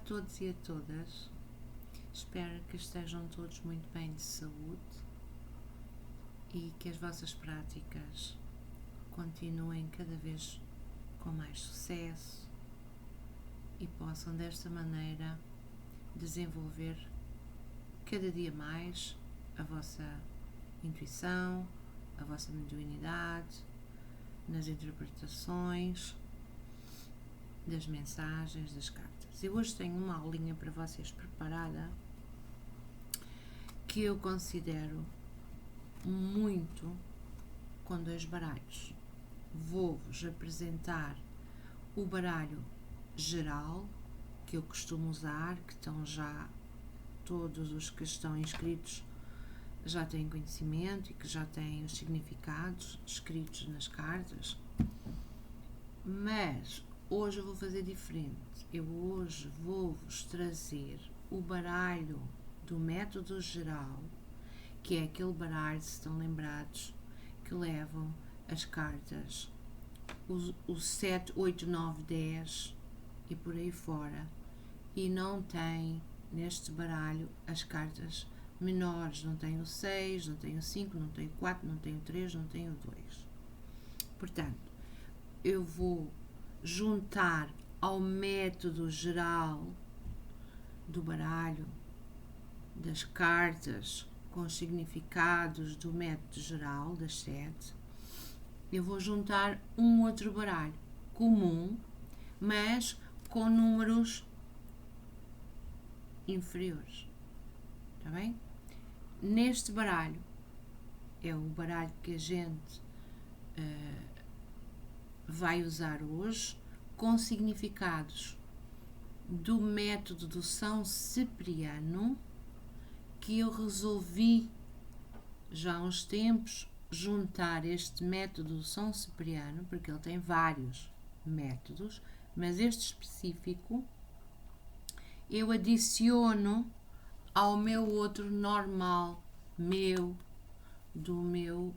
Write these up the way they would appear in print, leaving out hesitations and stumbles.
todos e a todas, espero que estejam todos muito bem de saúde e que as vossas práticas continuem cada vez com mais sucesso e possam desta maneira desenvolver cada dia mais a vossa intuição, a vossa mediunidade, nas interpretações das mensagens, das cartas. Eu hoje tenho uma aulinha para vocês preparada que eu considero muito com 2 baralhos. Vou-vos apresentar o baralho geral que eu costumo usar, que estão já todos os que estão inscritos já têm conhecimento e que já têm os significados escritos nas cartas, mas hoje eu vou fazer diferente. Eu hoje vou-vos trazer o baralho do método geral, que é aquele baralho, se estão lembrados, que levam as cartas, o 7, 8, 9, 10 e por aí fora, e não tem neste baralho as cartas menores, não tem o 6, não tem o 5, não tem o 4, não tem o 3, não tem o 2. Portanto, eu vou juntar ao método geral do baralho, das cartas com os significados do método geral, das 7, eu vou juntar um outro baralho comum, mas com números inferiores. Está bem? Neste baralho, é o baralho que a gente vai usar hoje, com significados do método do São Cipriano, que eu resolvi já há uns tempos juntar este método do São Cipriano, porque ele tem vários métodos, mas este específico eu adiciono ao meu outro normal, do meu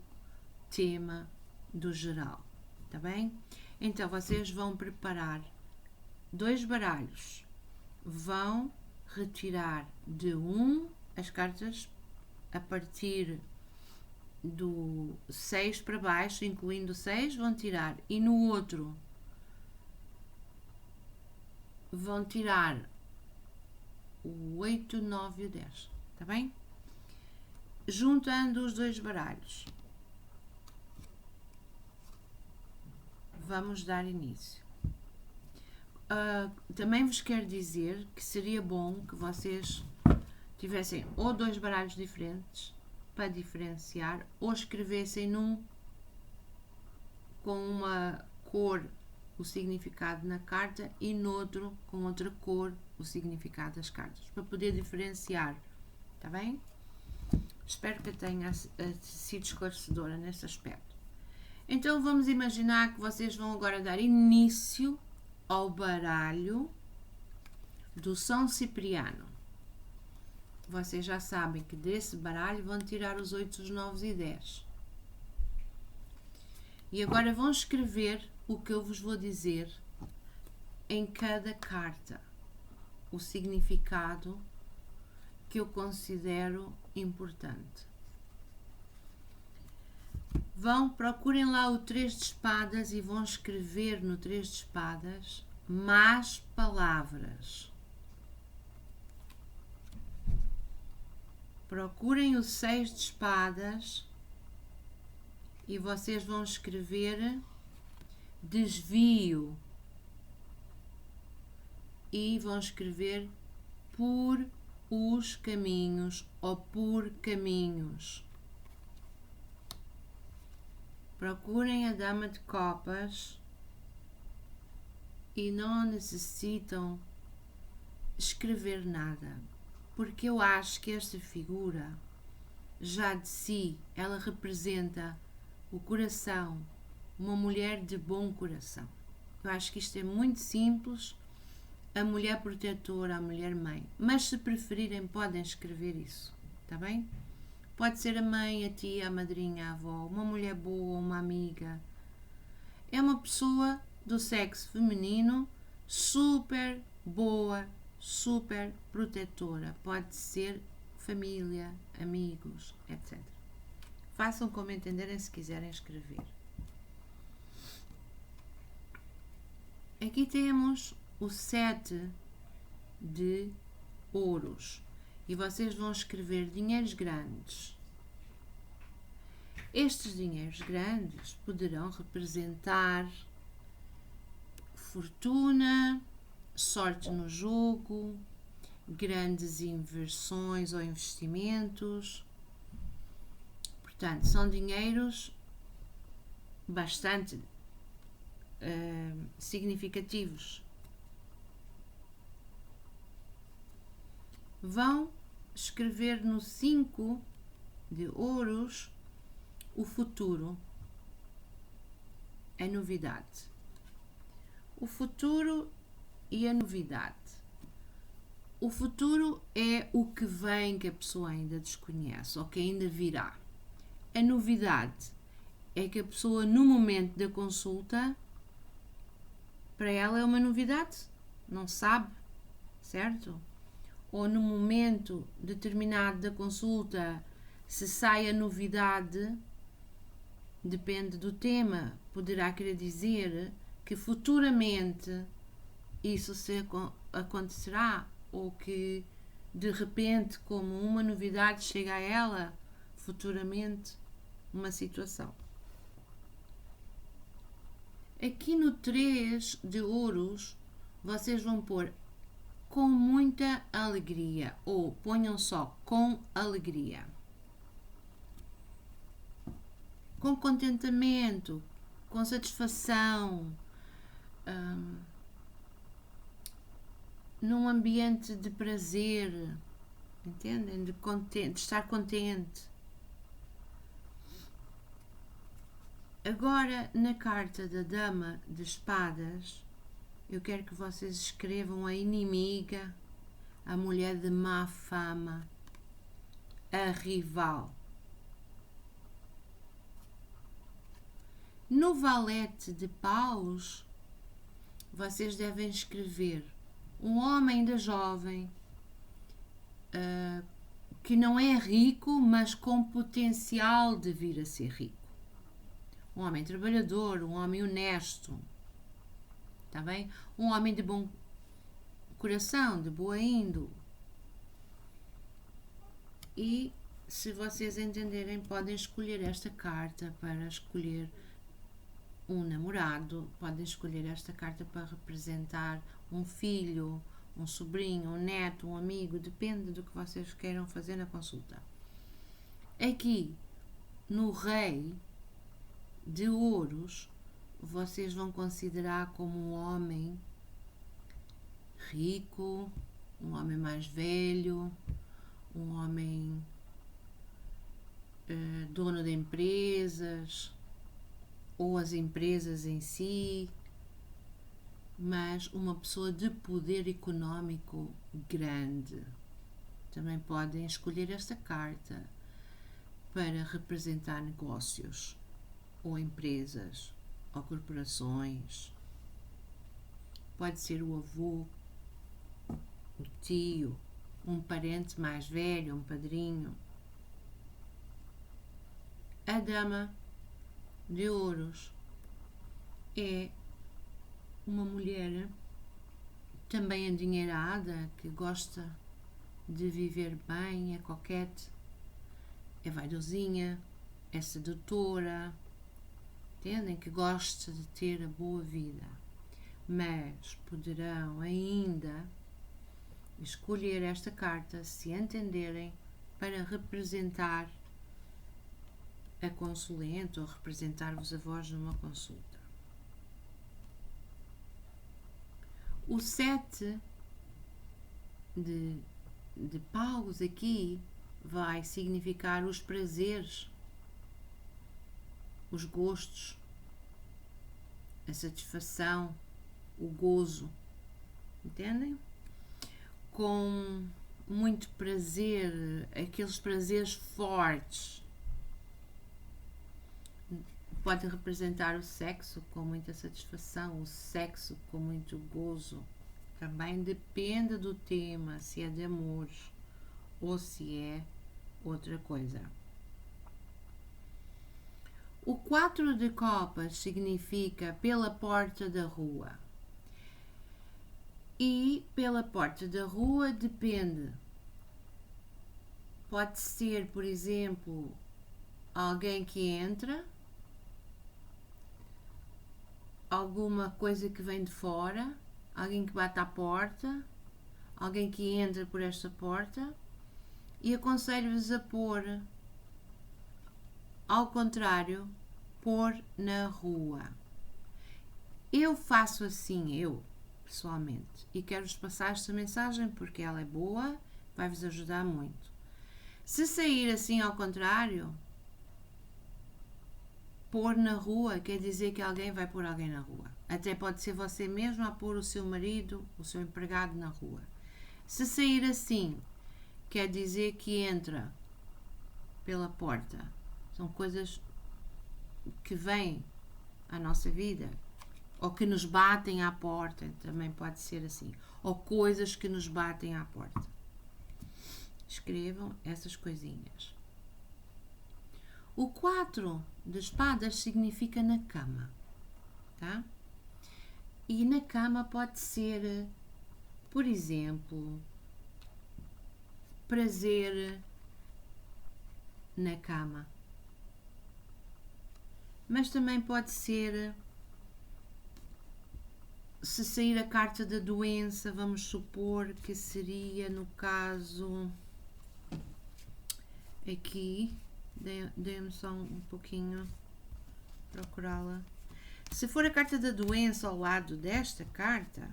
tema do geral, tá bem? Então, vocês vão preparar 2 baralhos, vão retirar de um as cartas a partir do 6 para baixo, incluindo o 6, vão tirar, e no outro vão tirar o 8, 9 e o 10, tá bem? Juntando os 2 baralhos, vamos dar início. Também vos quero dizer que seria bom que vocês tivessem ou 2 baralhos diferentes para diferenciar, ou escrevessem num com uma cor o significado na carta e no outro com outra cor o significado das cartas, para poder diferenciar, tá bem? Espero que tenha sido esclarecedora nesse aspecto. Então vamos imaginar que vocês vão agora dar início ao baralho do São Cipriano. Vocês já sabem que desse baralho vão tirar os 8, os 9 e 10. E agora vão escrever o que eu vos vou dizer em cada carta, o significado que eu considero importante. Procurem lá o 3 de espadas e vão escrever no 3 de espadas más palavras. Procurem o 6 de espadas e vocês vão escrever desvio e vão escrever por os caminhos ou por caminhos. Procurem a dama de copas e não necessitam escrever nada, porque eu acho que esta figura já de si, ela representa o coração, uma mulher de bom coração. Eu acho que isto é muito simples, a mulher protetora, a mulher mãe, mas se preferirem podem escrever isso, tá bem? Pode ser a mãe, a tia, a madrinha, a avó, uma mulher boa, uma amiga. É uma pessoa do sexo feminino super boa super protetora. Pode ser família, amigos, etc. Façam como entenderem se quiserem escrever. Aqui temos o 7 de ouros e vocês vão escrever dinheiros grandes. Estes dinheiros grandes poderão representar fortuna, sorte no jogo, grandes inversões ou investimentos. Portanto, são dinheiros bastante significativos. Vão escrever no 5 de ouros o futuro, a novidade. O futuro e a novidade. O futuro é o que vem, que a pessoa ainda desconhece ou que ainda virá. A novidade é que a pessoa, no momento da consulta, para ela é uma novidade, não sabe, certo? Ou no momento determinado da consulta, se sai a novidade, depende do tema, poderá querer dizer que futuramente isso acontecerá, ou que de repente, como uma novidade chega a ela, futuramente uma situação. Aqui no 3 de ouros, vocês vão pôr com muita alegria, ou ponham só com alegria. Com contentamento, com satisfação, num ambiente de prazer, entendem? De estar contente. Agora, na carta da Dama de Espadas, eu quero que vocês escrevam a inimiga, a mulher de má fama, a rival. No valete de paus, vocês devem escrever um homem ainda jovem, que não é rico, mas com potencial de vir a ser rico. Um homem trabalhador, um homem honesto, tá bem? Um homem de bom coração, de boa índole. E, se vocês entenderem, podem escolher esta carta para escolher um namorado, podem escolher esta carta para representar um filho, um sobrinho, um neto, um amigo, depende do que vocês queiram fazer na consulta. Aqui, no Rei de ouros, vocês vão considerar como um homem rico, um homem mais velho, um homem dono de empresas, ou as empresas em si, mas uma pessoa de poder económico grande. Também podem escolher esta carta para representar negócios, ou empresas, ou corporações. Pode ser o avô, o tio, um parente mais velho, um padrinho. A Dama de Ouros é uma mulher também endinheirada, que gosta de viver bem, é coquete, é vaidosinha, é sedutora, entendem? Que gosta de ter a boa vida, mas poderão ainda escolher esta carta, se entenderem, para representar a consulente ou representar-vos a vós numa consulta. O 7 de paus aqui vai significar os prazeres, os gostos, a satisfação, o gozo, entendem? Com muito prazer, aqueles prazeres fortes. Pode representar o sexo com muita satisfação, o sexo com muito gozo, Também depende do tema, se é de amor ou se é outra coisa. O 4 de copas significa pela porta da rua. E pela porta da rua depende. Pode ser, por exemplo, alguém que entra, alguma coisa que vem de fora, alguém que bate à porta, alguém que entra por esta porta, e aconselho-vos a pôr, ao contrário, pôr na rua. Eu faço assim, eu, pessoalmente, e quero-vos passar esta mensagem porque ela é boa, vai-vos ajudar muito. Se sair assim ao contrário, pôr na rua quer dizer que alguém vai pôr alguém na rua. Até pode ser você mesmo a pôr o seu marido, o seu empregado na rua. Se sair assim, quer dizer que entra pela porta. São coisas que vêm à nossa vida. Ou que nos batem à porta, também pode ser assim. Ou coisas que nos batem à porta. Escrevam essas coisinhas. O 4 de espadas significa na cama, tá? E na cama pode ser, por exemplo, prazer na cama. Mas também pode ser, se sair a carta da doença, vamos supor que seria no caso aqui, dê-me só um pouquinho procurá-la. Se for a carta da doença ao lado desta carta,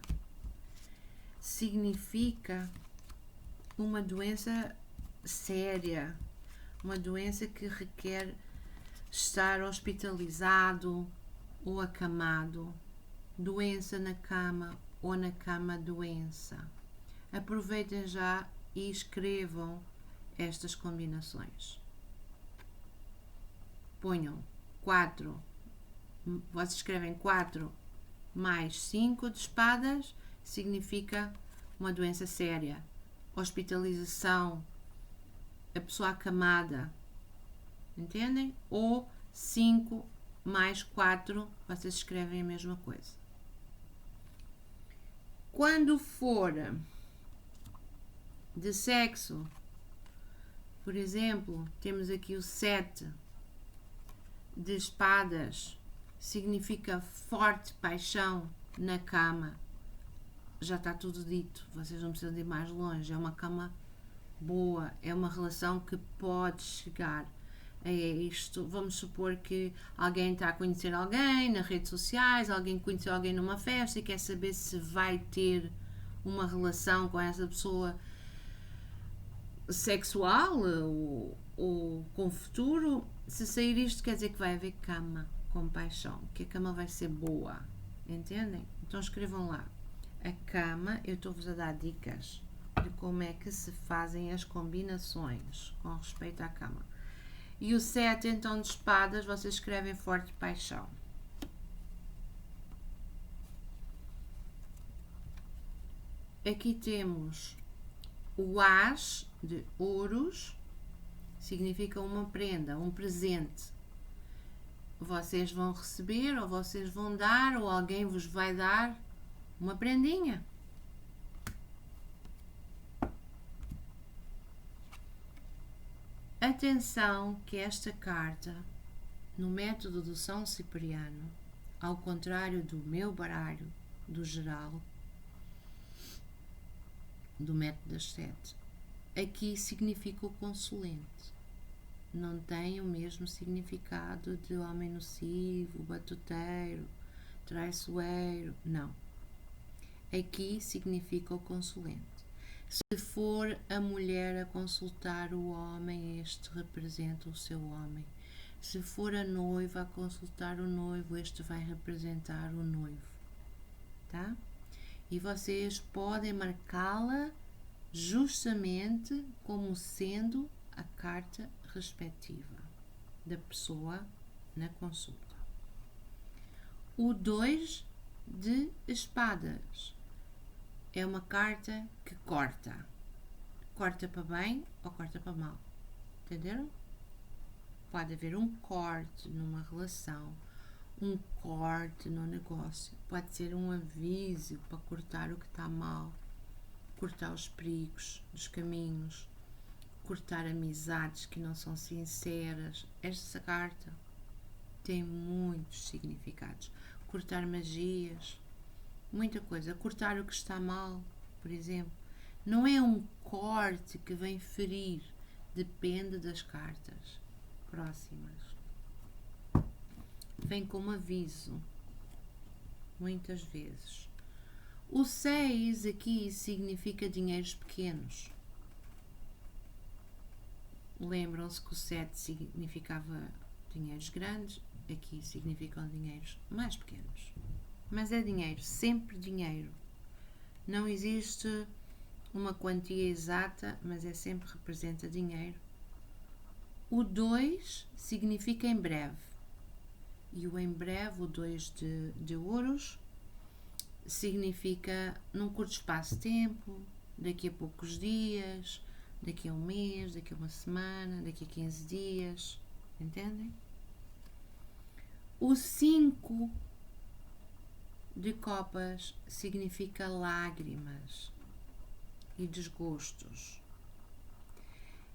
significa uma doença séria, uma doença que requer estar hospitalizado ou acamado, doença na cama ou na cama doença. Aproveitem já e escrevam estas combinações. Ponham 4, vocês escrevem 4 mais 5 de espadas, significa uma doença séria, hospitalização, a pessoa acamada, entendem? Ou 5 mais 4, vocês escrevem a mesma coisa. Quando for de sexo, por exemplo, temos aqui o 7 de espadas, significa forte paixão na cama. Já está tudo dito, vocês não precisam de ir mais longe. É uma cama boa, é uma relação que pode chegar a isto. Vamos supor que alguém está a conhecer alguém nas redes sociais, alguém conheceu alguém numa festa e quer saber se vai ter uma relação com essa pessoa sexual ou com futuro. Se sair isto, quer dizer que vai haver cama com paixão, que a cama vai ser boa, entendem? Então escrevam lá. A cama, eu estou-vos a dar dicas de como é que se fazem as combinações com respeito à cama. E o 7, então, de espadas, vocês escrevem forte paixão. Aqui temos o As de ouros, significa uma prenda, um presente. Vocês vão receber, ou vocês vão dar, ou alguém vos vai dar uma prendinha. Atenção que esta carta, no método do São Cipriano, ao contrário do meu baralho, do geral, do método das 7, aqui significa o consulente. Não tem o mesmo significado de homem nocivo, batuteiro, traiçoeiro, não. Aqui significa o consulente. Se for a mulher a consultar o homem, este representa o seu homem. Se for a noiva a consultar o noivo, este vai representar o noivo, tá? E vocês podem marcá-la justamente como sendo a carta respectiva da pessoa na consulta. O 2 de espadas é uma carta que corta. Corta para bem ou corta para mal. Entenderam? Pode haver um corte numa relação, um corte no negócio. Pode ser um aviso para cortar o que está mal, cortar os perigos dos caminhos, cortar amizades que não são sinceras. Esta carta tem muitos significados. Cortar magias, muita coisa. Cortar o que está mal, por exemplo. Não é um corte que vem ferir, depende das cartas próximas. Vem como aviso, muitas vezes. O 6 aqui significa dinheiros pequenos. Lembram-se que o 7 significava dinheiros grandes, aqui significam dinheiros mais pequenos. Mas é dinheiro, sempre dinheiro. Não existe uma quantia exata, mas sempre representa dinheiro. O 2 significa em breve. E o em breve, o 2 de ouros, significa num curto espaço de tempo, daqui a poucos dias, daqui a um mês, daqui a uma semana, daqui a 15 dias. Entendem? O 5 de copas significa lágrimas e desgostos.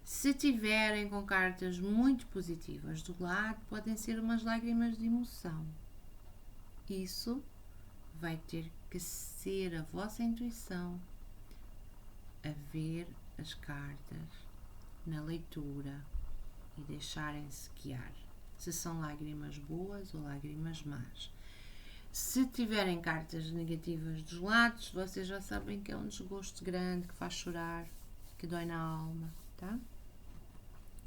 Se tiverem com cartas muito positivas do lado, podem ser umas lágrimas de emoção. Isso vai ter que ser a vossa intuição a ver as cartas na leitura e deixarem-se guiar. Se são lágrimas boas ou lágrimas más. Se tiverem cartas negativas dos lados, vocês já sabem que é um desgosto grande, que faz chorar, que dói na alma, tá?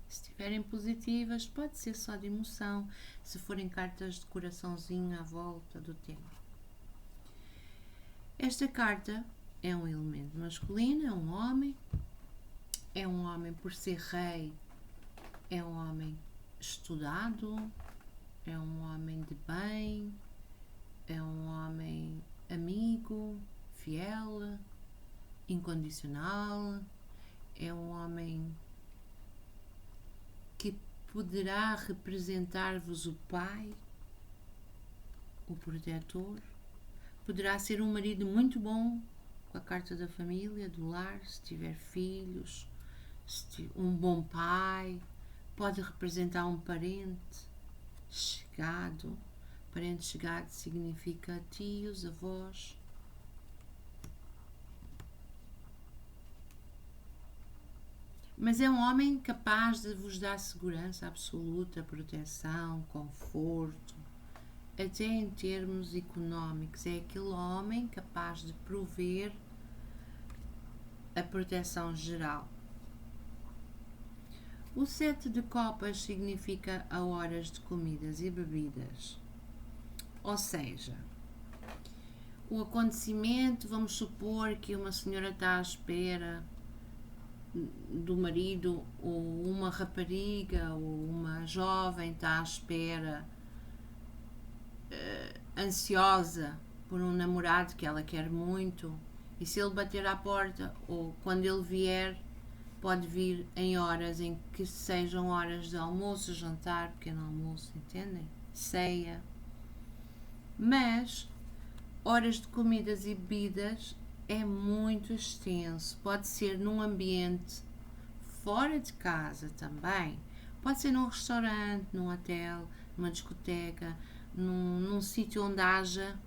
Se tiverem positivas, pode ser só de emoção, se forem cartas de coraçãozinho à volta do tema. Esta carta é um elemento masculino, é um homem por ser rei, é um homem estudado, é um homem de bem, é um homem amigo, fiel, incondicional, é um homem que poderá representar-vos o pai, o protetor, poderá ser um marido muito bom, com a carta da família, do lar, se tiver filhos, um bom pai, pode representar um parente chegado. Parente chegado significa tios, avós. Mas é um homem capaz de vos dar segurança absoluta, proteção, conforto, até em termos económicos. É aquele homem capaz de prover a proteção geral. O 7 de copas significa a horas de comidas e bebidas. Ou seja, o acontecimento, vamos supor que uma senhora está à espera do marido, ou uma rapariga, ou uma jovem está à espera, ansiosa por um namorado que ela quer muito, e se ele bater à porta, ou quando ele vier, pode vir em horas em que sejam horas de almoço, jantar, pequeno almoço, entendem? Ceia. Mas horas de comidas e bebidas é muito extenso. Pode ser num ambiente fora de casa também. Pode ser num restaurante, num hotel, numa discoteca, num sítio onde haja,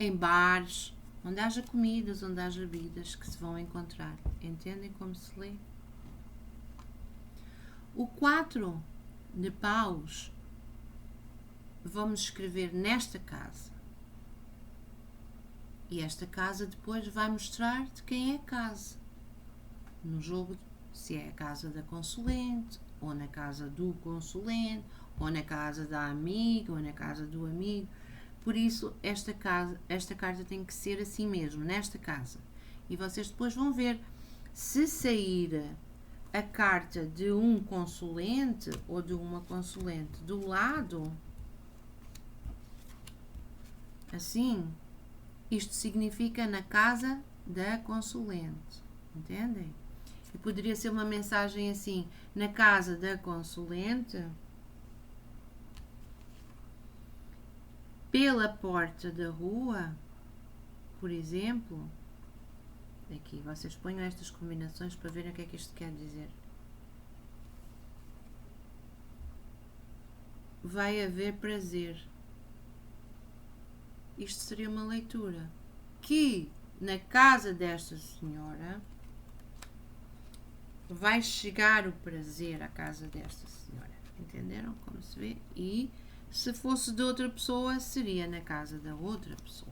em bares, onde haja comidas, onde haja bebidas que se vão encontrar. Entendem como se lê? O 4 de paus vamos escrever nesta casa. E esta casa depois vai mostrar de quem é a casa. No jogo, se é a casa da consulente, ou na casa do consulente, ou na casa da amiga, ou na casa do amigo. Por isso, esta carta tem que ser assim mesmo, nesta casa. E vocês depois vão ver se sair a carta de um consulente ou de uma consulente do lado, assim, isto significa na casa da consulente, entendem? E poderia ser uma mensagem assim: na casa da consulente, pela porta da rua, por exemplo. Aqui, vocês ponham estas combinações para verem o que é que isto quer dizer. Vai haver prazer. Isto seria uma leitura. Que na casa desta senhora vai chegar o prazer à casa desta senhora. Entenderam como se vê? E se fosse de outra pessoa, seria na casa da outra pessoa.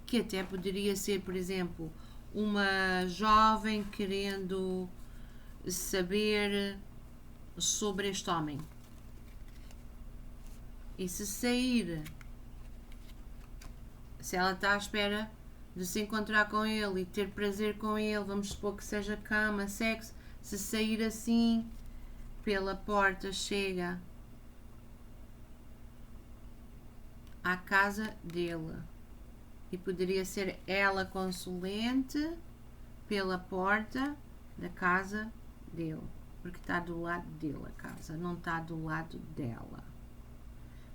Que até poderia ser, por exemplo, uma jovem querendo saber sobre este homem. E se sair, se ela está à espera de se encontrar com ele e ter prazer com ele, vamos supor que seja cama, sexo, se sair assim, pela porta chega à casa dele. E poderia ser ela consulente pela porta da casa dele, porque está do lado dele a casa, não está do lado dela.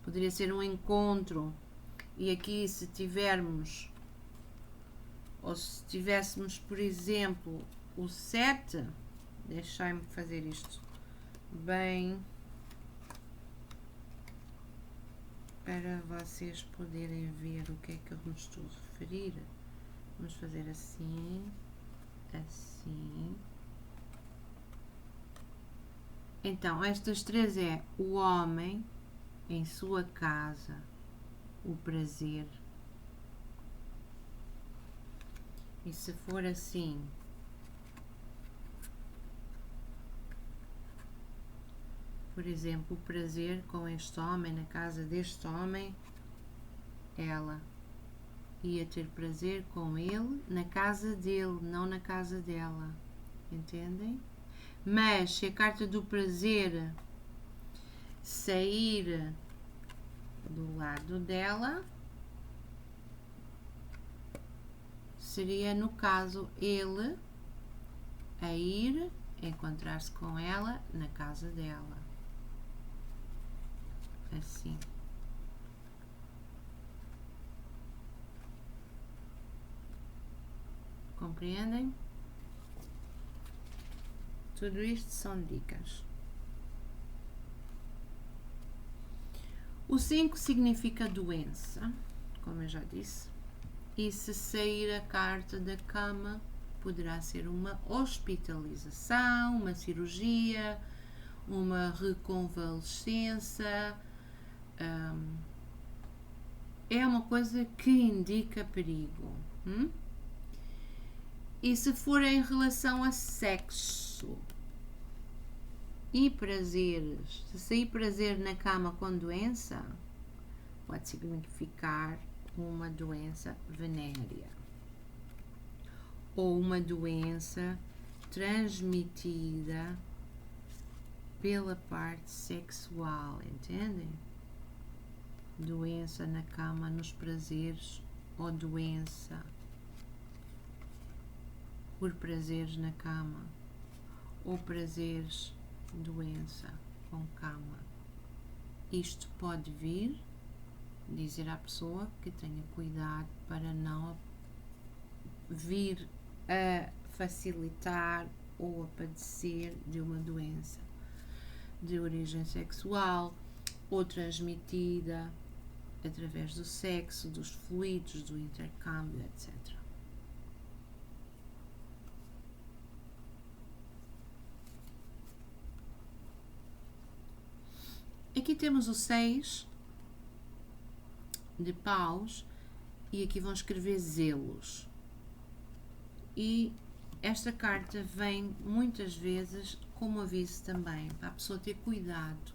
Poderia ser um encontro, e aqui se tivermos, ou se tivéssemos, por exemplo, o 7, deixai-me fazer isto bem para vocês poderem ver o que é que eu me estou a referir. Vamos fazer assim, assim. Então, estas três é o homem em sua casa, o prazer. E se for assim, por exemplo, o prazer com este homem, na casa deste homem, ela ia ter prazer com ele na casa dele, não na casa dela. Entendem? Mas se a carta do prazer sair do lado dela, seria no caso ele a ir encontrar-se com ela na casa dela. Assim. Compreendem? Tudo isto são dicas. O 5 significa doença, como eu já disse. E se sair a carta da cama, poderá ser uma hospitalização, uma cirurgia, uma reconvalescença. É uma coisa que indica perigo. E se for em relação a sexo e prazeres, se sair prazer na cama com doença, pode significar uma doença venérea ou uma doença transmitida pela parte sexual, entendem? Doença na cama nos prazeres ou doença por prazeres na cama ou prazeres doença com cama. Isto pode vir dizer à pessoa que tenha cuidado para não vir a facilitar ou a padecer de uma doença de origem sexual ou transmitida através do sexo, dos fluidos, do intercâmbio, etc. Aqui temos o 6 de paus e aqui vão escrever zelos. E esta carta vem muitas vezes como aviso também, para a pessoa ter cuidado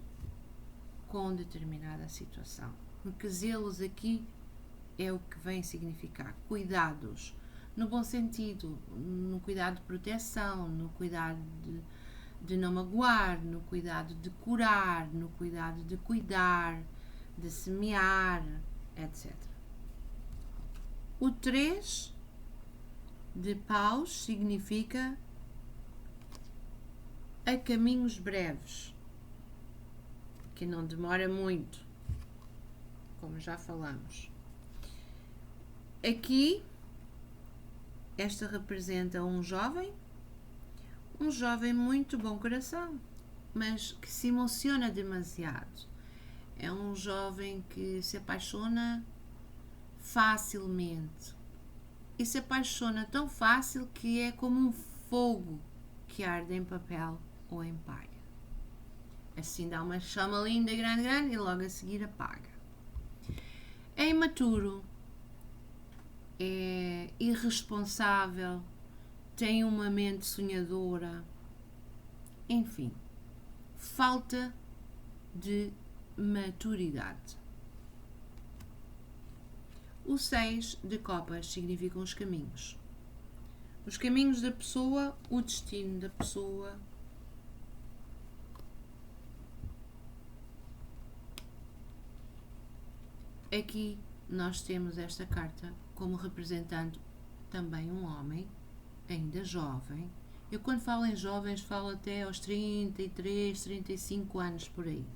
com determinada situação. Porque zelos aqui é o que vem significar cuidados, no bom sentido, no cuidado de proteção, no cuidado de não magoar, no cuidado de curar, no cuidado de cuidar, de semear, etc. O 3 de paus significa a caminhos breves, que não demora muito, como já falamos. Aqui, esta representa um jovem muito bom coração, mas que se emociona demasiado. É um jovem que se apaixona facilmente e se apaixona tão fácil que é como um fogo que arde em papel ou em palha. Assim dá uma chama linda, grande e logo a seguir apaga. É imaturo, é irresponsável, tem uma mente sonhadora, enfim, falta de maturidade. O 6 de copas significam os caminhos. Os caminhos da pessoa, o destino da pessoa. Aqui nós temos esta carta como representando também um homem, ainda jovem. Eu quando falo em jovens falo até aos 33, 35 anos por aí.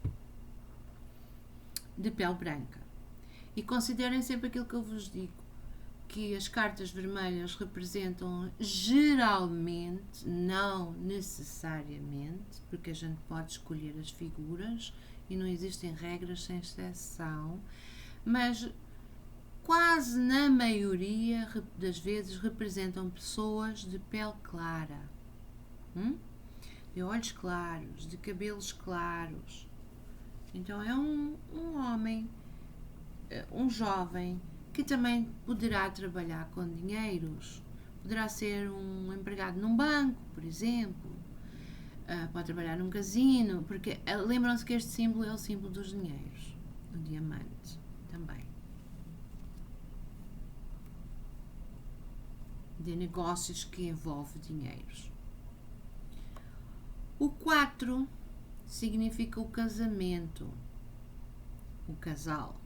De pele branca. E considerem sempre aquilo que eu vos digo, que as cartas vermelhas representam geralmente, não necessariamente, porque a gente pode escolher as figuras e não existem regras sem exceção, mas quase na maioria das vezes representam pessoas de pele clara, de olhos claros, de cabelos claros. Então é um homem, um jovem que também poderá trabalhar com dinheiros, poderá ser um empregado num banco, por exemplo, pode trabalhar num casino, porque lembram-se que este símbolo é o símbolo dos dinheiros, o diamante também, de negócios que envolvem dinheiros. O 4 significa o casamento, o casal.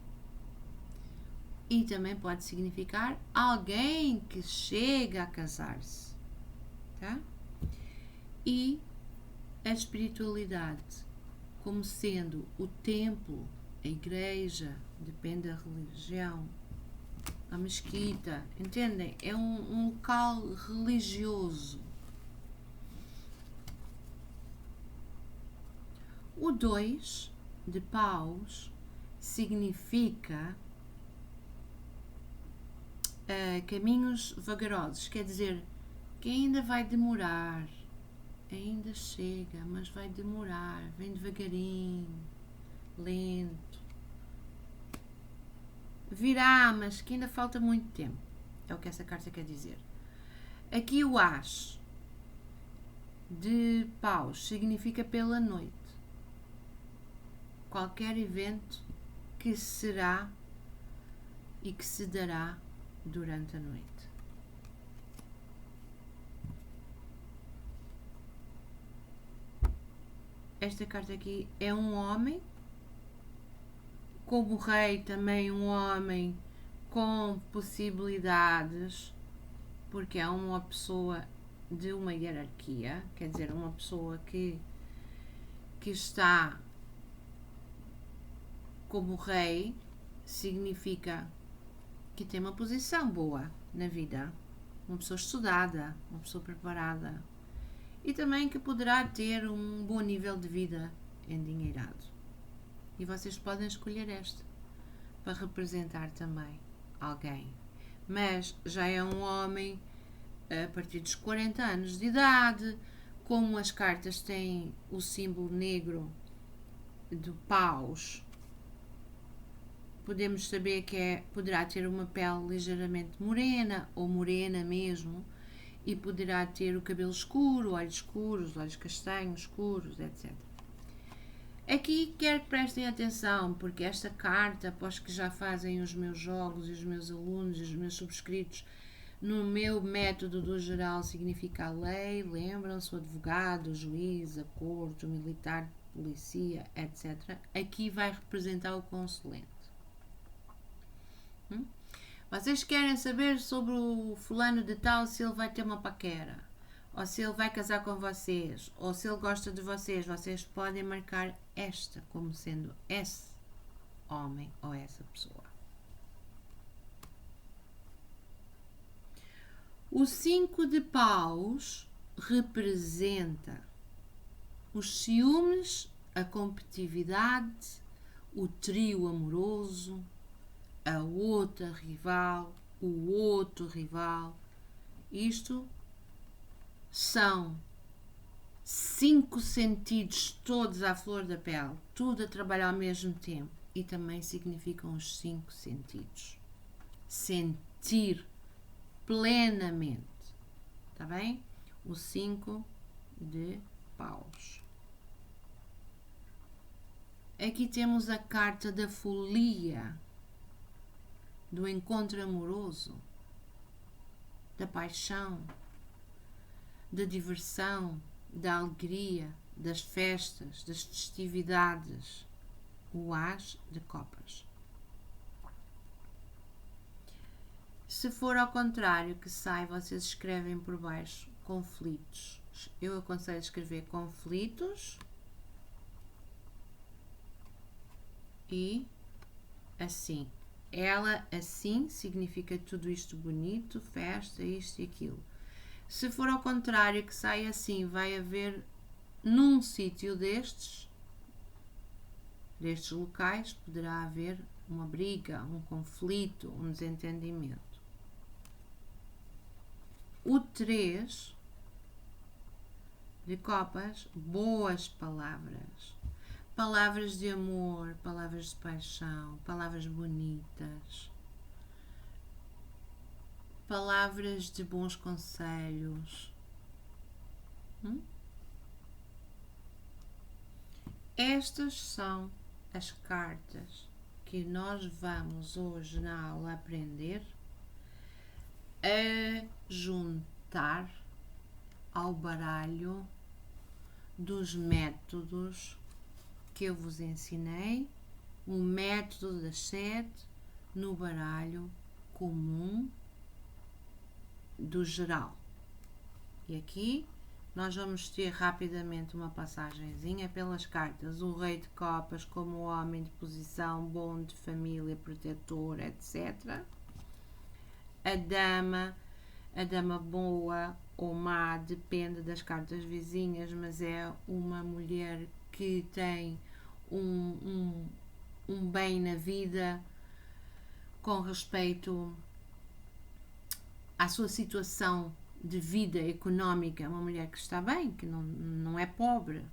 E também pode significar alguém que chega a casar-se, tá? E a espiritualidade como sendo o templo, a igreja, depende da religião, a mesquita, entendem? É um local religioso. O 2 de paus significa caminhos vagarosos, quer dizer que ainda vai demorar, ainda chega, mas vai demorar, vem devagarinho, lento, virá, mas que ainda falta muito tempo, é o que essa carta quer dizer. Aqui o as de paus significa pela noite, qualquer evento que será e que se dará durante a noite. Esta carta aqui é um homem, como rei também um homem com possibilidades, porque é uma pessoa de uma hierarquia, quer dizer, uma pessoa que está como rei, significa que tem uma posição boa na vida, uma pessoa estudada, uma pessoa preparada e também que poderá ter um bom nível de vida endinheirado. E vocês podem escolher este para representar também alguém, mas já é um homem a partir dos 40 anos de idade, como as cartas têm o símbolo negro do paus, podemos saber que poderá ter uma pele ligeiramente morena ou morena mesmo, e poderá ter o cabelo escuro, olhos escuros, olhos castanhos escuros, etc. Aqui quero que prestem atenção, porque esta carta, após que já fazem os meus jogos e os meus alunos e os meus subscritos, no meu método do geral significa a lei, lembram-se, o advogado, o juiz, a corte, o militar, polícia, etc. Aqui vai representar o consulente. Vocês querem saber sobre o fulano de tal, se ele vai ter uma paquera, ou se ele vai casar com vocês, ou se ele gosta de vocês, vocês podem marcar esta como sendo esse homem ou essa pessoa. O 5 de paus representa os ciúmes, a competitividade, o trio amoroso, a outra rival, o outro rival. Isto são 5 sentidos todos à flor da pele, tudo a trabalhar ao mesmo tempo, e também significam os 5 sentidos. Sentir plenamente, tá bem? O 5 de paus. Aqui temos a carta da folia, do encontro amoroso, da paixão, da diversão, da alegria, das festas, das festividades. O As de copas. Se for ao contrário que sai, vocês escrevem por baixo conflitos. Eu aconselho a escrever conflitos e assim. Ela assim significa tudo isto bonito, festa, isto e aquilo. Se for ao contrário que sai assim, vai haver num sítio destes locais, poderá haver uma briga, um conflito, um desentendimento. O 3 de copas, boas palavras. Palavras de amor, palavras de paixão, palavras bonitas, palavras de bons conselhos. Estas são as cartas que nós vamos hoje na aula aprender a juntar ao baralho dos métodos que eu vos ensinei, o método das 7 no baralho comum do geral. E aqui nós vamos ter rapidamente uma passagenzinha pelas cartas. O rei de copas como homem de posição, bom de família, protetor, etc. A dama boa ou má, depende das cartas vizinhas, mas é uma mulher que tem um bem na vida com respeito à sua situação de vida económica, uma mulher que está bem, que não é pobre,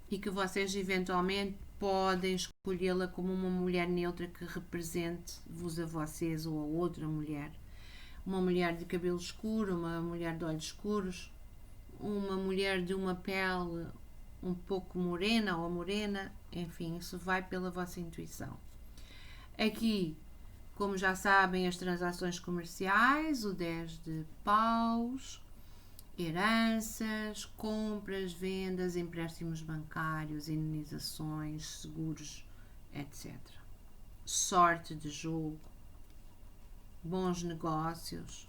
e que vocês eventualmente podem escolhê-la como uma mulher neutra que represente-vos a vocês ou a outra mulher. Uma mulher de cabelo escuro, uma mulher de olhos escuros, uma mulher de uma pele um pouco morena ou morena, enfim, isso vai pela vossa intuição. Aqui, como já sabem, as transações comerciais, o 10 de paus, heranças, compras, vendas, empréstimos bancários, indenizações, seguros, etc. Sorte de jogo, bons negócios.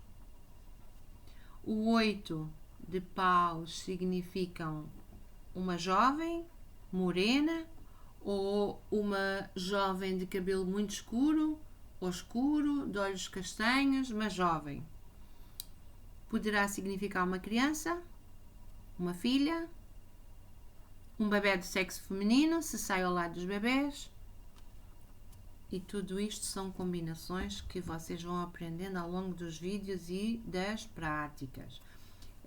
O 8 de paus significam uma jovem morena ou uma jovem de cabelo muito escuro ou escuro, de olhos castanhos, mas jovem. Poderá significar uma criança, uma filha, um bebé de sexo feminino, se sai ao lado dos bebés. E tudo isto são combinações que vocês vão aprendendo ao longo dos vídeos e das práticas.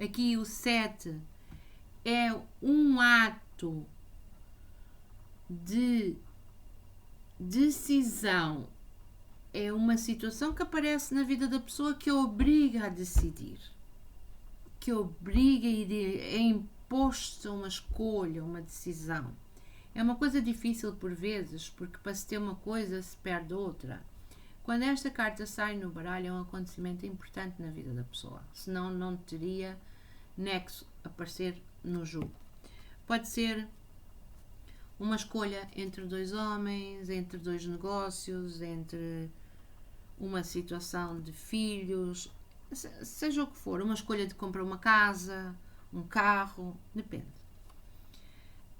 Aqui o 7 é um ato de decisão. É uma situação que aparece na vida da pessoa que a obriga a decidir, que a obriga a imposto uma escolha, uma decisão. É uma coisa difícil por vezes, porque para se ter uma coisa se perde outra. Quando esta carta sai no baralho é um acontecimento importante na vida da pessoa, senão não teria nexo aparecer no jogo. Pode ser uma escolha entre dois homens, entre dois negócios, entre uma situação de filhos, seja o que for, uma escolha de comprar uma casa, um carro, depende.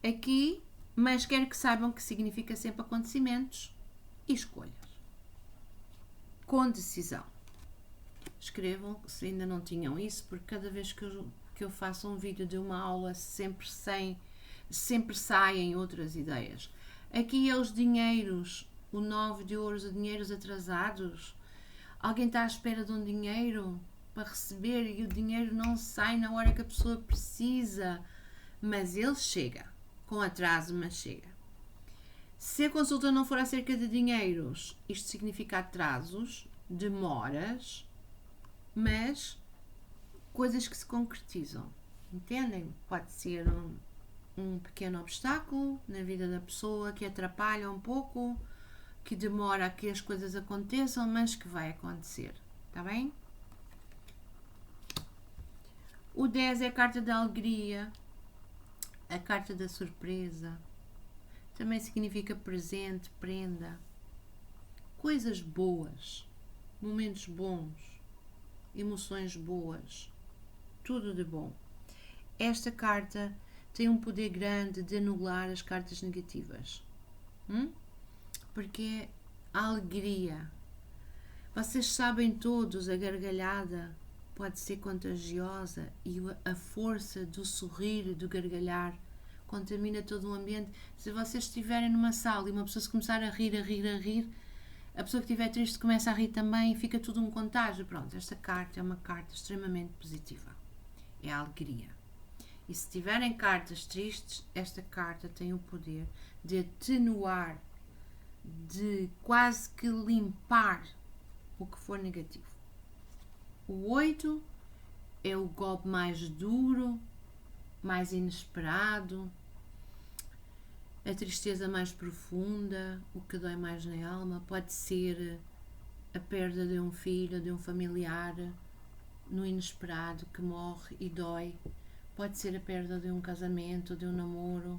Aqui, mas quero que saibam que significa sempre acontecimentos e escolhas. Com decisão. Escrevam se ainda não tinham isso, porque cada vez que eu faço um vídeo de uma aula sempre saem outras ideias. Aqui é os dinheiros, o 9 de ouros, os dinheiros atrasados. Alguém está à espera de um dinheiro para receber e o dinheiro não sai na hora que a pessoa precisa, mas ele chega, com atraso, mas chega. Se a consulta não for acerca de dinheiros, isto significa atrasos, demoras, mas coisas que se concretizam. Entendem? Pode ser um pequeno obstáculo na vida da pessoa que atrapalha um pouco, que demora a que as coisas aconteçam, mas que vai acontecer. Está bem? O 10 é a carta da alegria, a carta da surpresa. Também significa presente, prenda, coisas boas, momentos bons, emoções boas, tudo de bom. Esta carta tem um poder grande de anular as cartas negativas. Porque é a alegria. Vocês sabem todos, a gargalhada pode ser contagiosa e a força do sorrir, do gargalhar, contamina todo o ambiente. Se vocês estiverem numa sala e uma pessoa se começar a rir, a pessoa que estiver triste começa a rir também e fica tudo um contágio. Pronto, esta carta é uma carta extremamente positiva. É a alegria. E se tiverem cartas tristes, esta carta tem o poder de atenuar, de quase que limpar o que for negativo. O 8 é o golpe mais duro, mais inesperado, a tristeza mais profunda, o que dói mais na alma. Pode ser a perda de um filho, de um familiar, no inesperado, que morre e dói. Pode ser a perda de um casamento, de um namoro,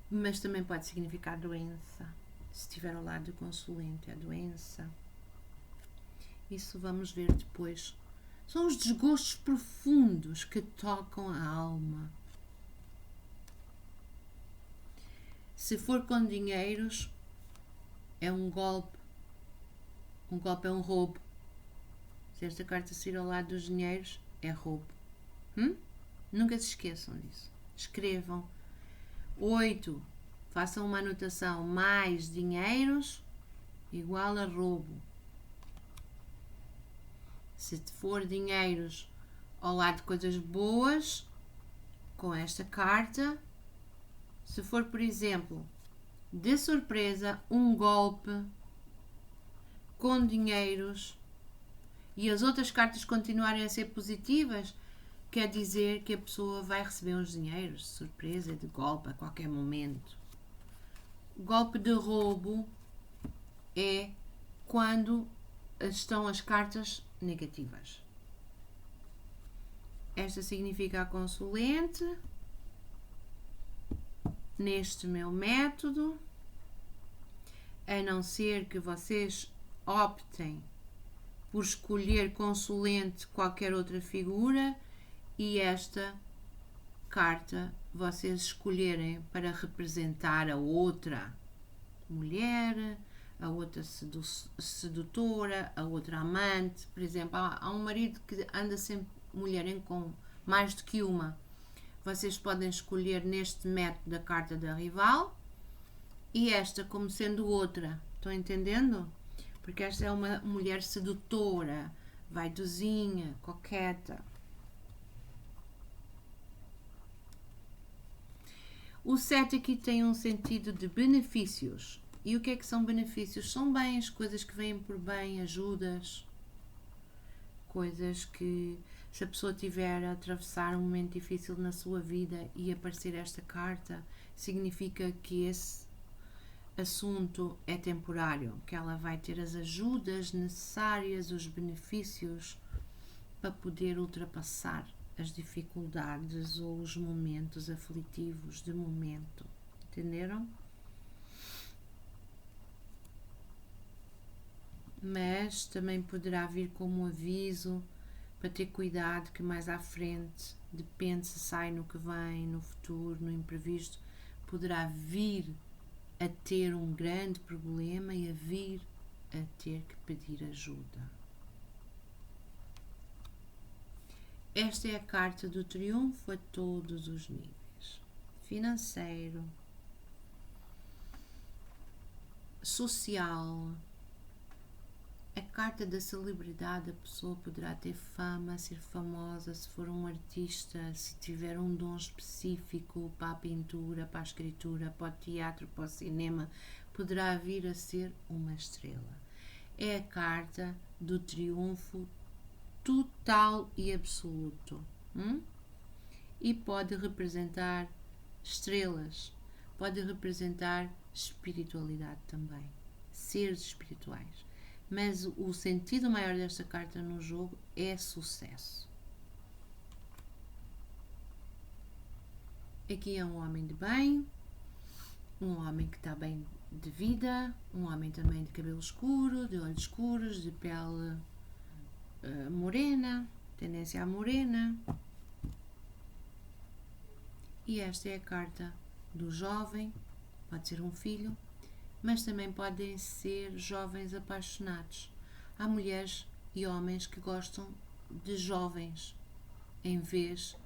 mas também pode significar doença. Se estiver ao lado do consulente, é doença. Isso vamos ver depois. São os desgostos profundos que tocam a alma. Se for com dinheiros, é um golpe. Um golpe é um roubo. Se esta carta sair ao lado dos dinheiros, é roubo. Nunca se esqueçam disso. Escrevam. 8. Façam uma anotação. Mais dinheiros igual a roubo. Se for dinheiros ao lado de coisas boas, com esta carta, se for, por exemplo, de surpresa, um golpe com dinheiros e as outras cartas continuarem a ser positivas, quer dizer que a pessoa vai receber uns dinheiros de surpresa, de golpe, a qualquer momento. O golpe de roubo é quando estão as cartas negativas. Esta significa a consulente. Neste meu método, a não ser que vocês optem por escolher consulente qualquer outra figura e esta carta vocês escolherem para representar a outra mulher, a outra sedutora, a outra amante. Por exemplo, há um marido que anda sempre mulher com mais do que uma. Vocês podem escolher neste método a carta da rival e esta como sendo outra. Estão entendendo? Porque esta é uma mulher sedutora, vaidosinha, coqueta. O 7 aqui tem um sentido de benefícios. E o que é que são benefícios? São bens, coisas que vêm por bem, ajudas, coisas que, se a pessoa tiver a atravessar um momento difícil na sua vida e aparecer esta carta, significa que esse assunto é temporário, que ela vai ter as ajudas necessárias, os benefícios para poder ultrapassar as dificuldades ou os momentos aflitivos de momento. Entenderam? Mas também poderá vir como aviso para ter cuidado que mais à frente, depende se sai no que vem, no futuro, no imprevisto, poderá vir a ter um grande problema e a vir a ter que pedir ajuda. Esta é a carta do triunfo a todos os níveis: financeiro, social. A carta da celebridade, a pessoa poderá ter fama, ser famosa, se for um artista, se tiver um dom específico para a pintura, para a escritura, para o teatro, para o cinema, poderá vir a ser uma estrela. É a carta do triunfo total e absoluto. E pode representar estrelas, pode representar espiritualidade também, seres espirituais. Mas o sentido maior desta carta no jogo é sucesso. Aqui é um homem de bem, um homem que está bem de vida, um homem também de cabelo escuro, de olhos escuros, de pele morena, tendência à morena. E esta é a carta do jovem, pode ser um filho, mas também podem ser jovens apaixonados. Há mulheres e homens que gostam de jovens em vez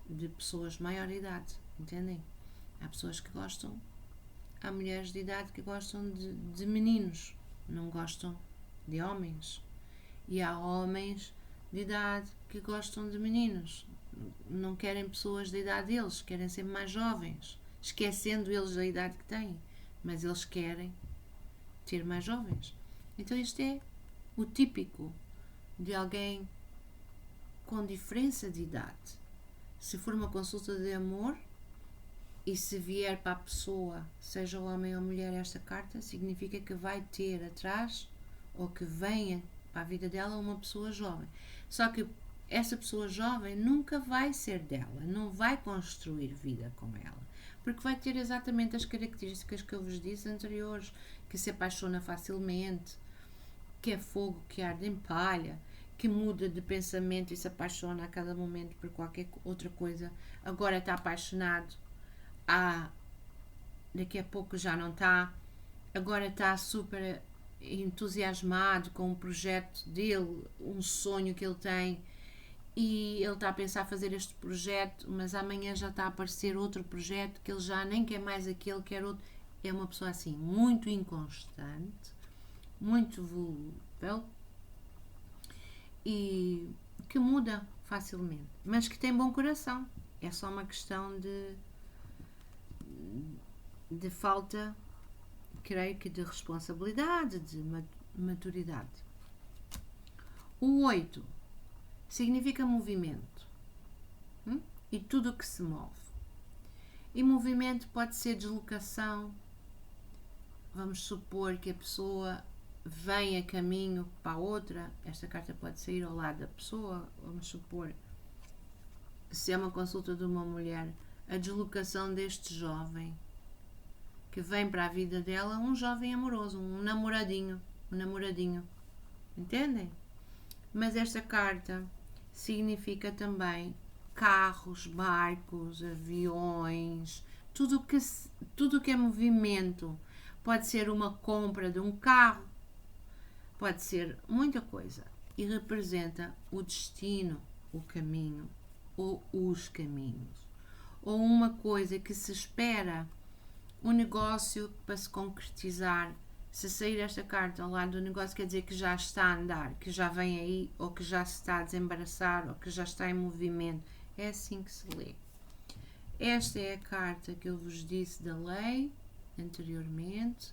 de pessoas de maior idade, entendem? Há pessoas que gostam, há mulheres de idade que gostam de meninos, não gostam de homens. E há homens de idade que gostam de meninos, não querem pessoas da idade deles, querem ser mais jovens, esquecendo eles da idade que têm. Mas eles querem ter mais jovens. Então isto é o típico de alguém com diferença de idade. Se for uma consulta de amor e se vier para a pessoa, seja homem ou mulher, esta carta, significa que vai ter atrás ou que venha para a vida dela uma pessoa jovem. Só que essa pessoa jovem nunca vai ser dela, não vai construir vida com ela. Porque vai ter exatamente as características que eu vos disse anteriores, que se apaixona facilmente, que é fogo que arde em palha, que muda de pensamento e se apaixona a cada momento por qualquer outra coisa. Agora está apaixonado, daqui a pouco já não está, agora está super entusiasmado com o projeto dele, um sonho que ele tem, e ele está a pensar fazer este projeto, mas amanhã já está a aparecer outro projeto que ele já nem quer mais aquele, quer outro. É uma pessoa assim, muito inconstante, muito volúvel e que muda facilmente, mas que tem bom coração. É só uma questão de falta, creio que de responsabilidade, de maturidade. O 8 significa movimento, e tudo o que se move. E movimento pode ser deslocação. Vamos supor que a pessoa vem a caminho para a outra, esta carta pode sair ao lado da pessoa. Vamos supor, se é uma consulta de uma mulher, a deslocação deste jovem que vem para a vida dela, um jovem amoroso, um namoradinho, entendem? Mas esta carta significa também carros, barcos, aviões, tudo que é movimento. Pode ser uma compra de um carro, pode ser muita coisa, e representa o destino, o caminho ou os caminhos, ou uma coisa que se espera, um negócio para se concretizar. Se sair esta carta ao lado do negócio, quer dizer que já está a andar, que já vem aí, ou que já se está a desembaraçar, ou que já está em movimento. É assim que se lê. Esta é a carta que eu vos disse da lei anteriormente.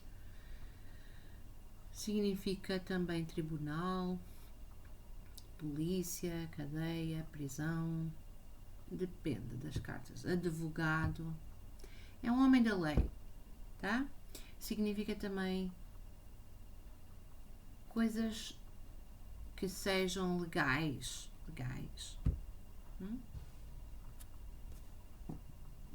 Significa também tribunal, polícia, cadeia, prisão. Depende das cartas. Advogado. É um homem da lei, tá? Significa também coisas que sejam legais.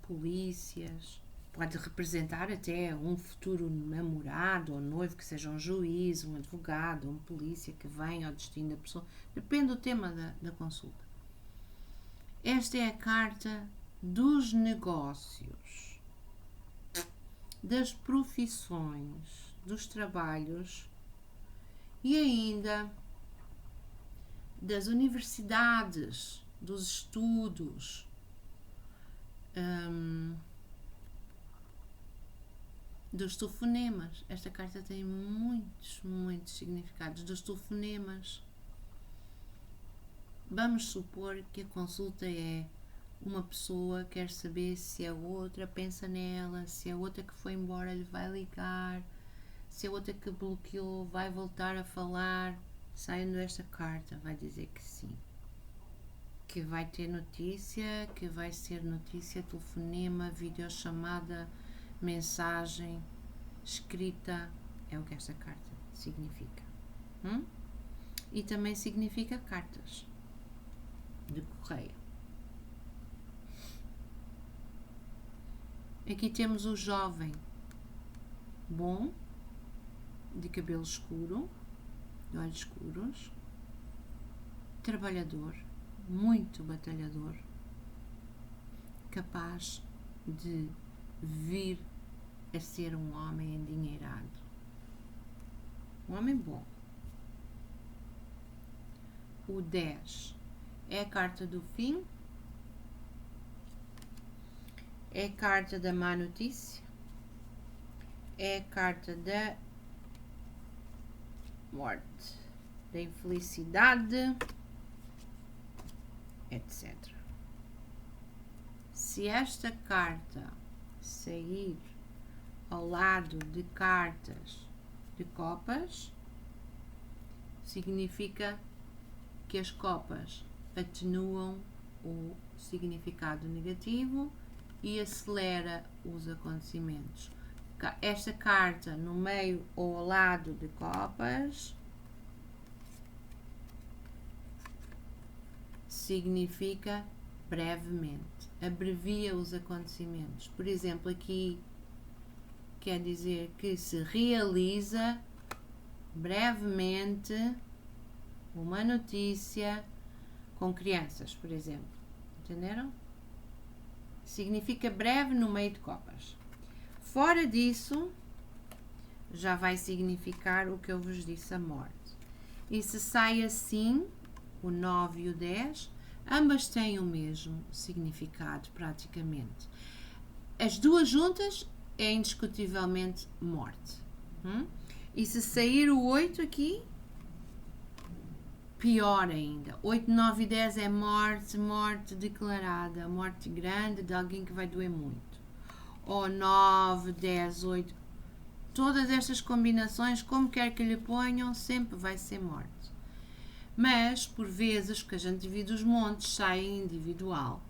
polícias, pode representar até um futuro namorado ou noivo, que seja um juiz, um advogado, um polícia que venha ao destino da pessoa, depende do tema da consulta. Esta é a carta dos negócios, das profissões, dos trabalhos e ainda das universidades, dos estudos, dos telefonemas. Esta carta tem muitos significados. Dos telefonemas. Vamos supor que a consulta é uma pessoa quer saber se a outra pensa nela, se a outra que foi embora lhe vai ligar, se a outra que bloqueou vai voltar a falar. Saindo esta carta, vai dizer que sim. Que vai ter notícia, que vai ser notícia, telefonema, videochamada, mensagem, escrita. É o que esta carta significa. E também significa cartas de correio. Aqui temos o jovem bom, de cabelo escuro, de olhos escuros, trabalhador, muito batalhador, capaz de vir a ser um homem endinheirado. Um homem bom. O 10 é a carta do fim, é a carta da má notícia, é a carta da morte, da infelicidade, etc. Se esta carta sair ao lado de cartas de copas, significa que as copas atenuam o significado negativo e acelera os acontecimentos. Esta carta no meio ou ao lado de copas significa brevemente, abrevia os acontecimentos. Por exemplo, aqui quer dizer que se realiza brevemente uma notícia com crianças, por exemplo. Entenderam? Significa breve no meio de copas. Fora disso, já vai significar o que eu vos disse, a morte. E se sai assim, o 9 e o 10, ambas têm o mesmo significado, praticamente. As duas juntas é indiscutivelmente morte. E se sair o 8 aqui, pior ainda. 8, 9 e 10 é morte, morte declarada, morte grande de alguém que vai doer muito. Ou 9, 10, 8. Todas estas combinações, como quer que lhe ponham, sempre vai ser morte. Mas, por vezes, porque a gente divide os montes, sai individual.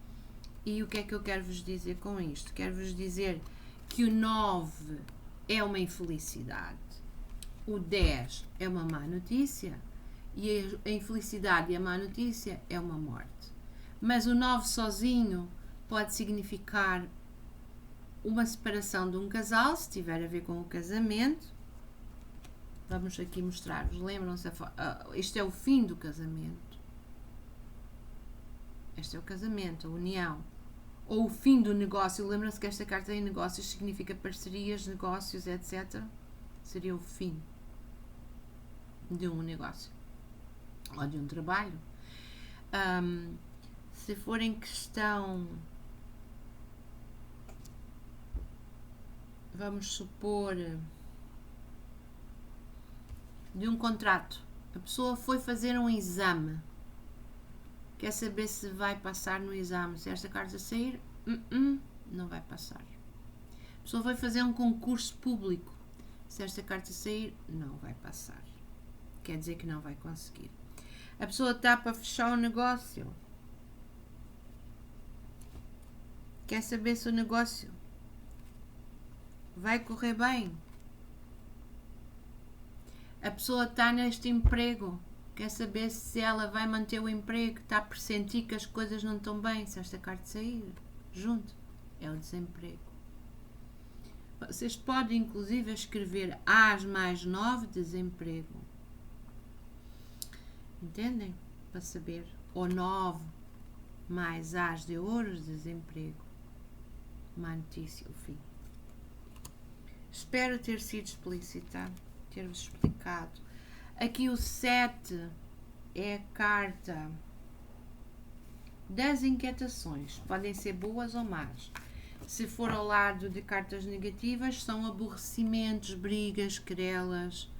E o que é que eu quero vos dizer com isto? Quero vos dizer que o 9 é uma infelicidade, o 10 é uma má notícia e a infelicidade e a má notícia é uma morte. Mas o 9 sozinho pode significar uma separação de um casal, se tiver a ver com o casamento. Vamos aqui mostrar-vos, lembram-se, isto é o fim do casamento. Este é o casamento, a união. Ou o fim do negócio. Lembram-se que esta carta em negócios significa parcerias, negócios, etc. Seria o fim de um negócio ou de um trabalho. Se for em questão, vamos supor, de um contrato. A pessoa foi fazer um exame, quer saber se vai passar no exame. Se esta carta sair, não vai passar. A pessoa vai fazer um concurso público. Se esta carta sair, não vai passar. Quer dizer que não vai conseguir. A pessoa está para fechar um negócio. Quer saber se o negócio vai correr bem. A pessoa está neste emprego. Quer saber se ela vai manter o emprego. Está a pressentir que as coisas não estão bem. Se esta carta sair, junto. é o desemprego. Vocês podem inclusive escrever As mais 9, desemprego. Entendem? Para saber. Ou 9 mais As de ouros, desemprego. Uma notícia, o fim. Espero ter sido explícita, ter-vos explicado. Aqui o 7 é a carta das inquietações. Podem ser boas ou más. Se for ao lado de cartas negativas, são aborrecimentos, brigas, querelas,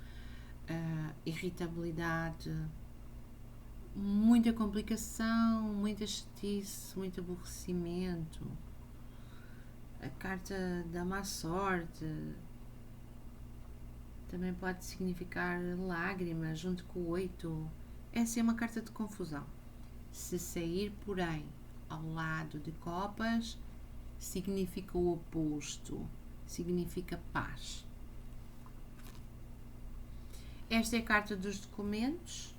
irritabilidade, muita complicação, muita chatice, muito aborrecimento. A carta da má sorte também pode significar lágrimas, junto com o 8. Essa é uma carta de confusão. Se sair, porém, ao lado de copas, significa o oposto, significa paz. Esta é a carta dos documentos,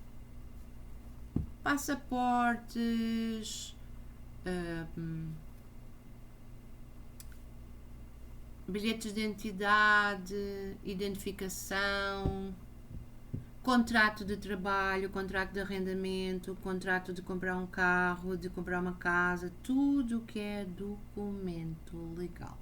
passaportes, bilhetes de identidade, identificação, contrato de trabalho, contrato de arrendamento, contrato de comprar um carro, de comprar uma casa, tudo o que é documento legal.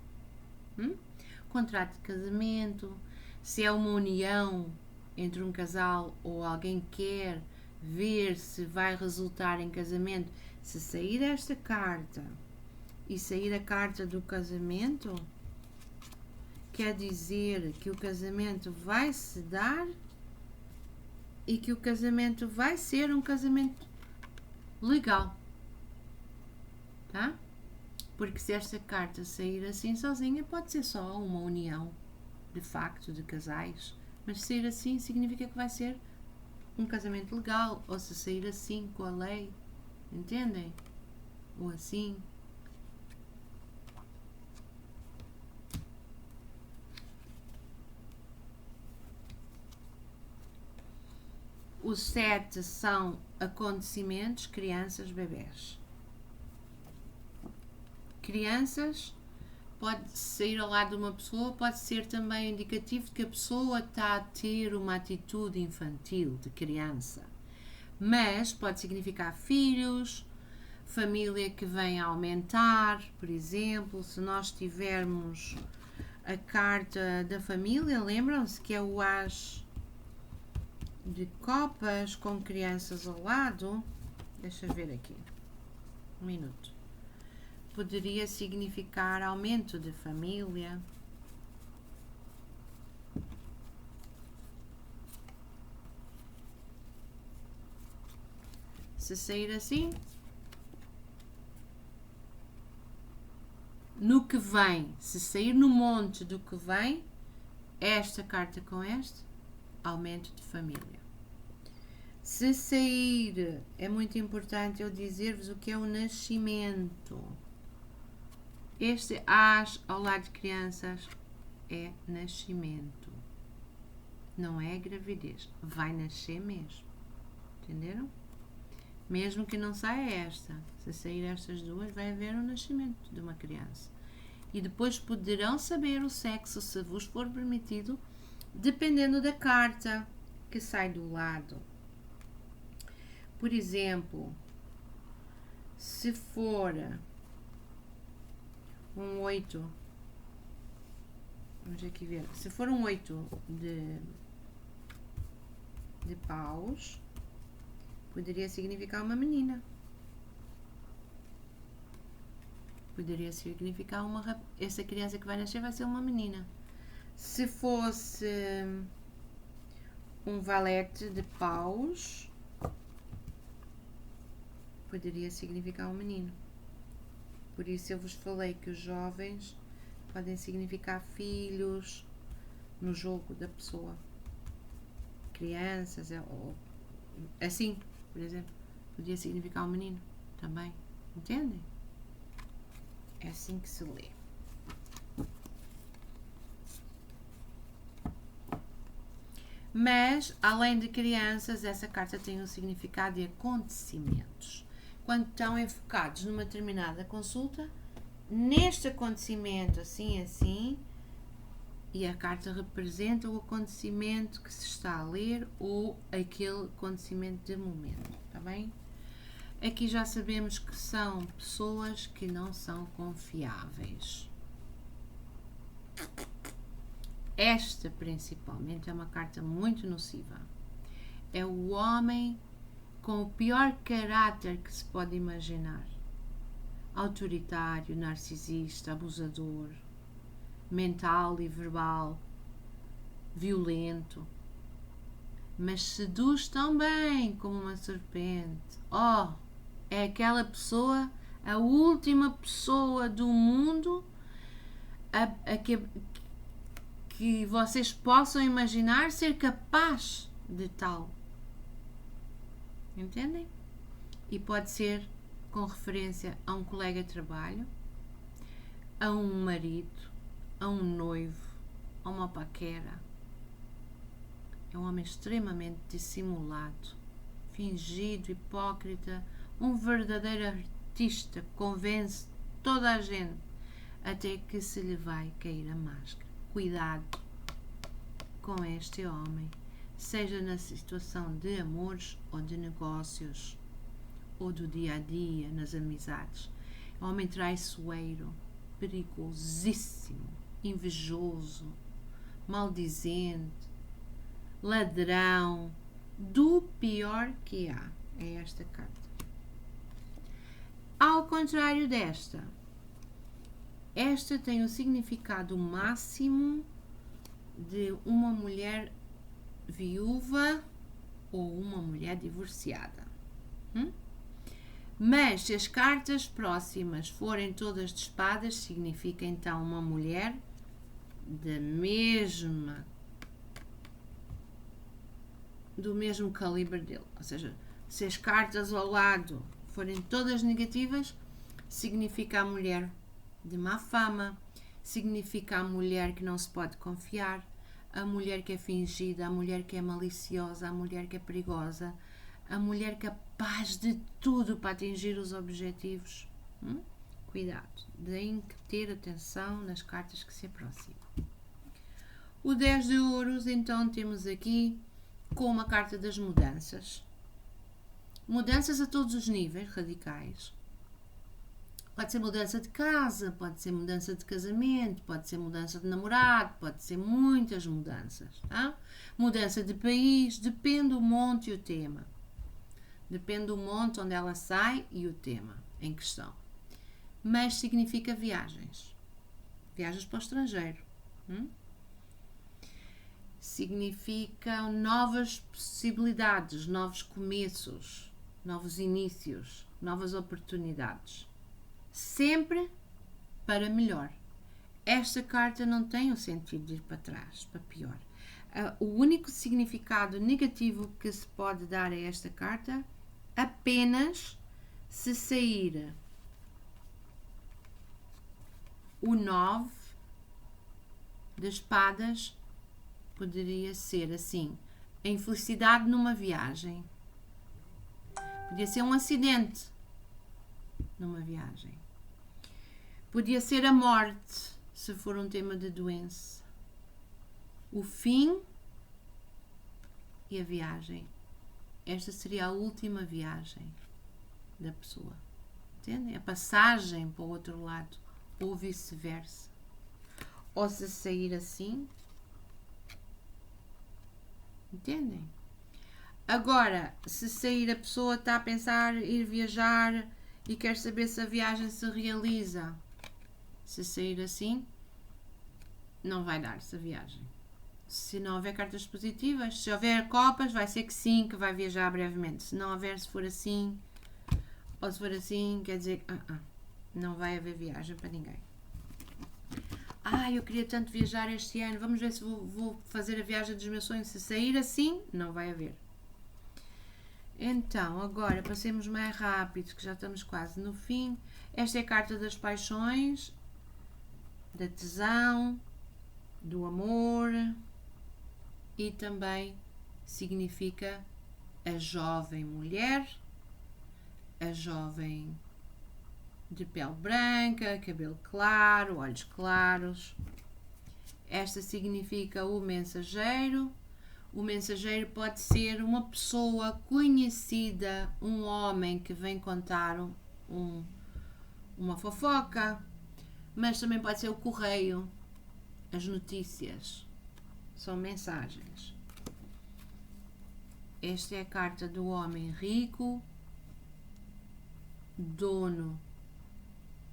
Contrato de casamento, se é uma união entre um casal ou alguém quer ver se vai resultar em casamento, se sair esta carta e sair a carta do casamento, quer dizer que o casamento vai se dar e que o casamento vai ser um casamento legal, tá? Porque se esta carta sair assim sozinha, pode ser só uma união, de facto, de casais, mas sair assim significa que vai ser um casamento legal, ou se sair assim com a lei, entendem? Ou assim. Os 7 são acontecimentos, crianças, bebés. Crianças pode sair ao lado de uma pessoa, pode ser também indicativo de que a pessoa está a ter uma atitude infantil, de criança. Mas pode significar filhos, família que vem a aumentar, por exemplo, se nós tivermos a carta da família, lembram-se que é o As de copas com crianças ao lado. Deixa eu ver aqui, um minuto. Poderia significar aumento de família. Se sair assim, no que vem, se sair no monte do que vem, esta carta com este, aumento de família. Se sair, é muito importante eu dizer-vos o que é o nascimento. Este As ao lado de crianças é nascimento. Não é gravidez. Vai nascer mesmo. Entenderam? Mesmo que não saia esta. Se sair estas duas, vai haver um nascimento de uma criança. E depois poderão saber o sexo, se vos for permitido, dependendo da carta que sai do lado. Por exemplo, se for um 8, vamos aqui ver, se for um 8 de paus, poderia significar uma menina. Poderia significar essa criança que vai nascer vai ser uma menina. Se fosse um valete de paus, poderia significar um menino. Por isso eu vos falei que os jovens podem significar filhos no jogo da pessoa. Crianças, ou assim, por exemplo, podia significar um menino também. Entendem? É assim que se lê. Mas, além de crianças, essa carta tem um significado de acontecimentos. Quando estão enfocados numa determinada consulta, neste acontecimento, assim, assim, e a carta representa o acontecimento que se está a ler ou aquele acontecimento de momento, está bem? Aqui já sabemos que são pessoas que não são confiáveis. Esta, principalmente, é uma carta muito nociva. É o homem com o pior caráter que se pode imaginar. Autoritário, narcisista, abusador, mental e verbal, violento, mas seduz tão bem como uma serpente. Oh, é aquela pessoa, a última pessoa do mundo que vocês possam imaginar ser capaz de tal. Entendem? E pode ser com referência a um colega de trabalho, a um marido, a um noivo, a uma paquera. É um homem extremamente dissimulado, fingido, hipócrita, um verdadeiro artista, convence toda a gente até que se lhe vai cair a máscara. Cuidado com este homem, seja na situação de amores ou de negócios, ou do dia a dia, nas amizades. É um homem traiçoeiro, perigosíssimo, invejoso, maldizente, ladrão, do pior que há. É esta carta. Ao contrário desta, esta tem o significado máximo de uma mulher viúva ou uma mulher divorciada. Mas se as cartas próximas forem todas de espadas, significa então uma mulher do mesmo calibre dele. Ou seja, se as cartas ao lado forem todas negativas, significa a mulher de má fama, significa a mulher que não se pode confiar, a mulher que é fingida, a mulher que é maliciosa, a mulher que é perigosa, a mulher capaz de tudo para atingir os objetivos. Cuidado, têm que ter atenção nas cartas que se aproximam. O 10 de ouros, então, temos aqui com uma carta das mudanças. Mudanças a todos os níveis, radicais. Pode ser mudança de casa, pode ser mudança de casamento, pode ser mudança de namorado, pode ser muitas mudanças. Tá? Mudança de país, depende do monte e o tema. Depende do monte onde ela sai e o tema em questão. Mas significa viagens. Viagens para o estrangeiro. Significa novas possibilidades, novos começos, novos inícios, novas oportunidades. Sempre para melhor. Esta carta não tem o sentido de ir para trás, para pior. O único significado negativo que se pode dar a esta carta, apenas se sair o 9 de espadas, poderia ser assim, a infelicidade numa viagem. Podia ser um acidente numa viagem. Podia ser a morte, se for um tema de doença. O fim e a viagem. Esta seria a última viagem da pessoa. Entendem? A passagem para o outro lado. Ou vice-versa. Ou se sair assim. Entendem? Agora, se sair a pessoa está a pensar em ir viajar e quer saber se a viagem se realiza. Se sair assim, não vai dar-se a viagem. Se não houver cartas positivas, se houver copas, vai ser que sim, que vai viajar brevemente. Se não houver, se for assim, ou se for assim, quer dizer, não vai haver viagem para ninguém. Eu queria tanto viajar este ano, vamos ver se vou fazer a viagem dos meus sonhos. Se sair assim, não vai haver. Então, agora passemos mais rápido, que já estamos quase no fim. Esta é a carta das paixões, da tesão, do amor e também significa a jovem mulher, a jovem de pele branca, cabelo claro, olhos claros. Esta significa o mensageiro. O mensageiro pode ser uma pessoa conhecida, um homem que vem contar uma fofoca, mas também pode ser o correio, as notícias, são mensagens. Esta é a carta do homem rico, dono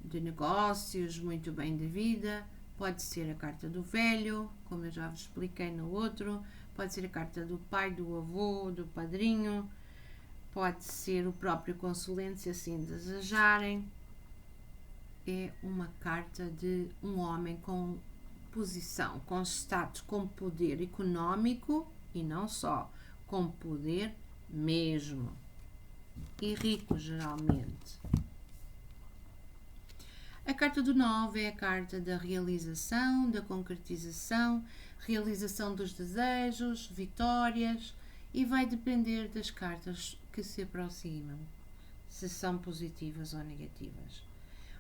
de negócios, muito bem de vida. Pode ser a carta do velho, como eu já vos expliquei no outro. Pode ser a carta do pai, do avô, do padrinho. Pode ser o próprio consulente, se assim desejarem. É uma carta de um homem com posição, com status, com poder económico e não só, com poder mesmo. E rico, geralmente. A carta do 9 é a carta da realização, da concretização, realização dos desejos, vitórias, e vai depender das cartas que se aproximam, se são positivas ou negativas.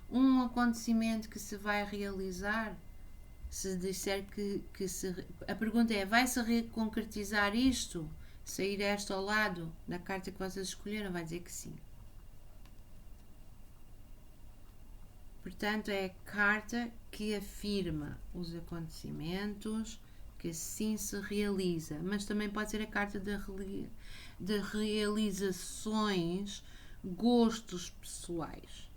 Um acontecimento que se vai realizar, se disser a pergunta é, vai-se concretizar isto? Sair esta ao lado da carta que vocês escolheram, vai dizer que sim. Portanto, é a carta que afirma os acontecimentos, que assim se realiza. Mas também pode ser a carta de realizações, gostos pessoais.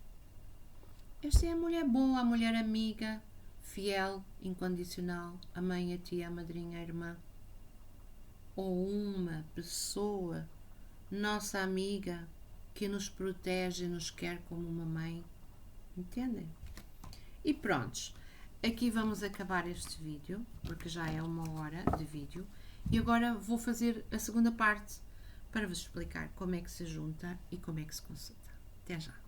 Esta é a mulher boa, a mulher amiga, fiel, incondicional, a mãe, a tia, a madrinha, a irmã. Ou uma pessoa, nossa amiga, que nos protege e nos quer como uma mãe. Entendem? E prontos, aqui vamos acabar este vídeo, porque já é 1 hora de vídeo, e agora vou fazer a segunda parte para vos explicar como é que se junta e como é que se consulta. Até já!